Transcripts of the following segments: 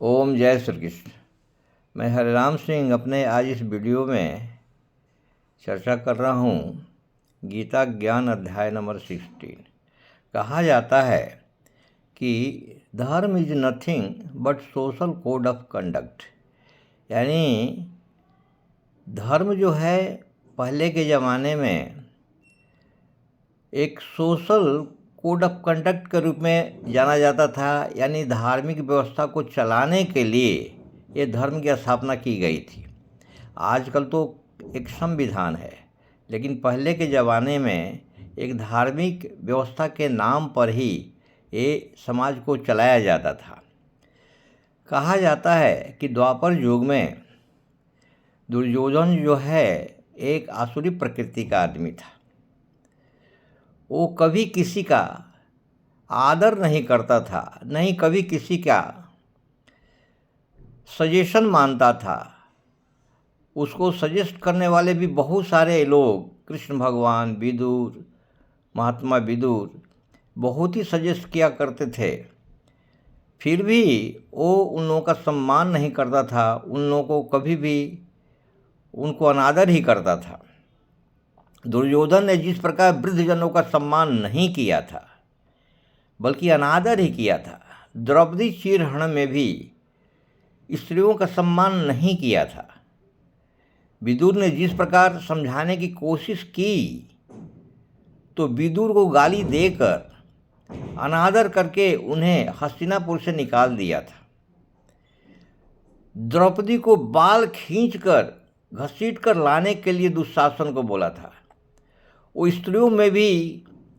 ओम जय श्री कृष्ण। मैं हरिराम सिंह अपने आज इस वीडियो में चर्चा कर रहा हूँ गीता ज्ञान अध्याय नंबर 16। कहा जाता है कि धर्म is nothing but social code of conduct, यानी धर्म जो है पहले के ज़माने में एक सोशल कोड ऑफ कंडक्ट के रूप में जाना जाता था, यानी धार्मिक व्यवस्था को चलाने के लिए ये धर्म की स्थापना की गई थी। आजकल तो एक संविधान है, लेकिन पहले के ज़माने में एक धार्मिक व्यवस्था के नाम पर ही ये समाज को चलाया जाता था। कहा जाता है कि द्वापर युग में दुर्योधन जो है एक आसुरी प्रकृति का आदमी था। वो कभी किसी का आदर नहीं करता था, नहीं कभी किसी का सजेशन मानता था। उसको सजेस्ट करने वाले भी बहुत सारे लोग, कृष्ण भगवान, विदुर, महात्मा विदुर बहुत ही सजेस्ट किया करते थे। फिर भी वो उन लोगों का सम्मान नहीं करता था, उन लोगों को कभी भी उनको अनादर ही करता था। दुर्योधन ने जिस प्रकार वृद्धजनों का सम्मान नहीं किया था बल्कि अनादर ही किया था, द्रौपदी चीरहरण में भी स्त्रियों का सम्मान नहीं किया था। विदुर ने जिस प्रकार समझाने की कोशिश की तो विदुर को गाली देकर अनादर करके उन्हें हस्तिनापुर से निकाल दिया था। द्रौपदी को बाल खींचकर घसीटकर लाने के लिए दुशासन को बोला था। वो स्त्रियों में भी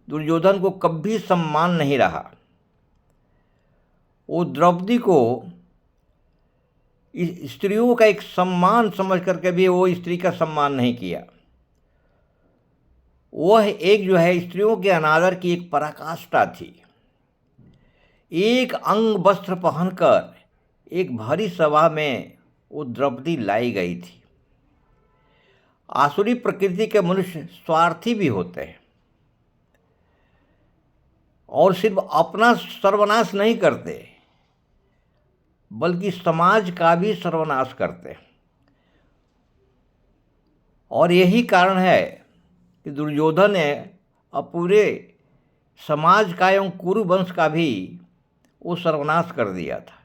दुर्योधन को कभी सम्मान नहीं रहा। वो द्रौपदी को स्त्रियों का एक सम्मान समझ करके भी वो स्त्री का सम्मान नहीं किया। वह एक जो है स्त्रियों के अनादर की एक पराकाष्ठा थी। एक अंग वस्त्र पहनकर एक भारी सभा में वो द्रौपदी लाई गई थी। आसुरी प्रकृति के मनुष्य स्वार्थी भी होते हैं और सिर्फ अपना सर्वनाश नहीं करते बल्कि समाज का भी सर्वनाश करते हैं। और यही कारण है कि दुर्योधन ने पूरे समाज का एवं कुरु वंश का भी वो सर्वनाश कर दिया था।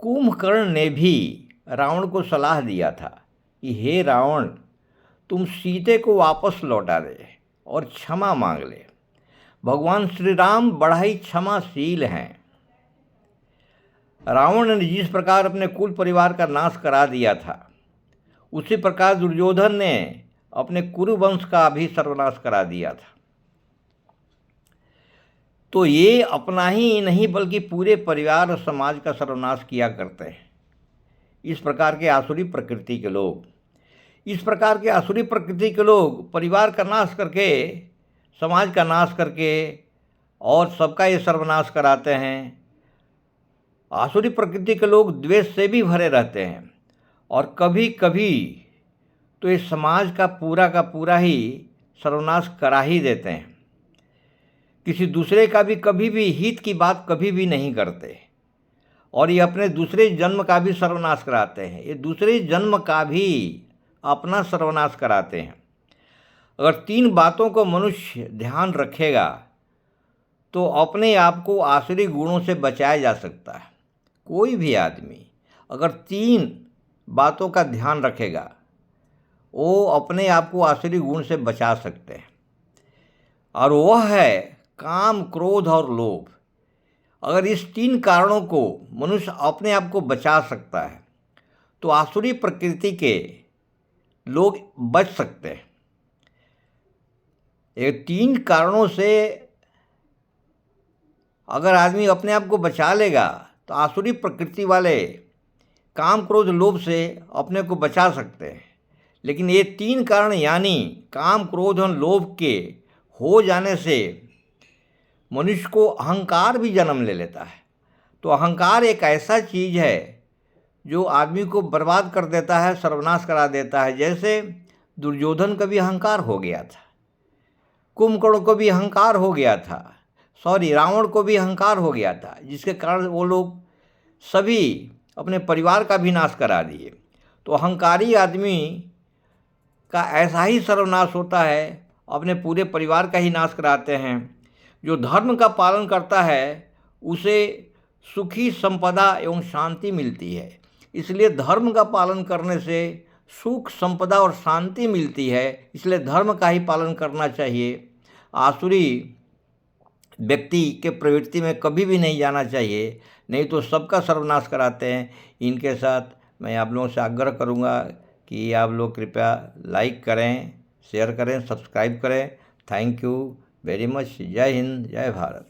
कुंभकर्ण ने भी रावण को सलाह दिया था कि हे रावण, तुम सीते को वापस लौटा दे और क्षमा मांग ले। भगवान श्री राम बड़ा ही क्षमाशील हैं। रावण ने जिस प्रकार अपने कुल परिवार का नाश करा दिया था, उसी प्रकार दुर्योधन ने अपने कुरु वंश का भी सर्वनाश करा दिया था। तो ये अपना ही नहीं बल्कि पूरे परिवार और समाज का सर्वनाश किया करते हैं। इस प्रकार के आसुरी प्रकृति के लोग, परिवार का नाश करके, समाज का नाश करके और सबका ये सर्वनाश कराते हैं। आसुरी प्रकृति के लोग द्वेष से भी भरे रहते हैं और कभी कभी तो इस समाज का पूरा ही सर्वनाश करा ही देते हैं। किसी दूसरे का भी कभी भी हित की बात कभी भी नहीं करते और ये अपने दूसरे जन्म का भी सर्वनाश कराते हैं। ये दूसरे जन्म का भी अपना सर्वनाश कराते हैं। अगर 3 बातों को मनुष्य ध्यान रखेगा तो अपने आप को आसुरी गुणों से बचाया जा सकता है। कोई भी आदमी अगर 3 बातों का ध्यान रखेगा वो अपने आप को आसुरी गुण से बचा सकते हैं, और वह है काम, क्रोध और लोभ। अगर इस 3 कारणों को मनुष्य अपने आप को बचा सकता है तो आसुरी प्रकृति के लोग बच सकते हैं। ये 3 कारणों से अगर आदमी अपने आप को बचा लेगा तो आसुरी प्रकृति वाले काम, क्रोध, लोभ से अपने को बचा सकते हैं। लेकिन ये 3 कारण यानी काम, क्रोध और लोभ के हो जाने से मनुष्य को अहंकार भी जन्म ले लेता है। तो अहंकार एक ऐसा चीज़ है जो आदमी को बर्बाद कर देता है, सर्वनाश करा देता है। जैसे दुर्योधन का भी अहंकार हो गया था, कुंभकर्ण को भी अहंकार हो गया था, रावण को भी अहंकार हो गया था, जिसके कारण वो लोग सभी अपने परिवार का भी नाश करा दिए। तो अहंकारी आदमी का ऐसा ही सर्वनाश होता है, अपने पूरे परिवार का ही नाश कराते हैं। जो धर्म का पालन करता है उसे सुखी संपदा एवं शांति मिलती है। इसलिए धर्म का पालन करने से सुख संपदा और शांति मिलती है, इसलिए धर्म का ही पालन करना चाहिए। आसुरी व्यक्ति के प्रवृत्ति में कभी भी नहीं जाना चाहिए, नहीं तो सबका सर्वनाश कराते हैं। इनके साथ मैं आप लोगों से आग्रह करूंगा कि आप लोग कृपया लाइक करें, शेयर करें, सब्सक्राइब करें। Thank you very much. जय हिंद, जय भारत।